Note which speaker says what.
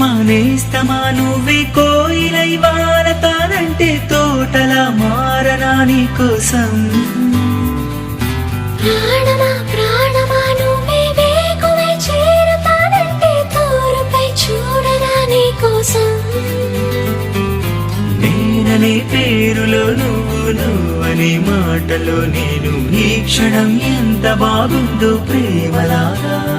Speaker 1: నేస్తమా నువ్వే కోయిలై వానతానంటే తోటలా మారనా నీ కోసం.
Speaker 2: ప్రాణమా ప్రాణమా నువ్వే వేకువై చేరతానంటే తోరుపై చూడనా నీ కోసం.
Speaker 1: నేననే పేరులో నువ్వనే మాటలో నేను ఈ క్షణం ఎంత బాగుందో ప్రేమలాగా.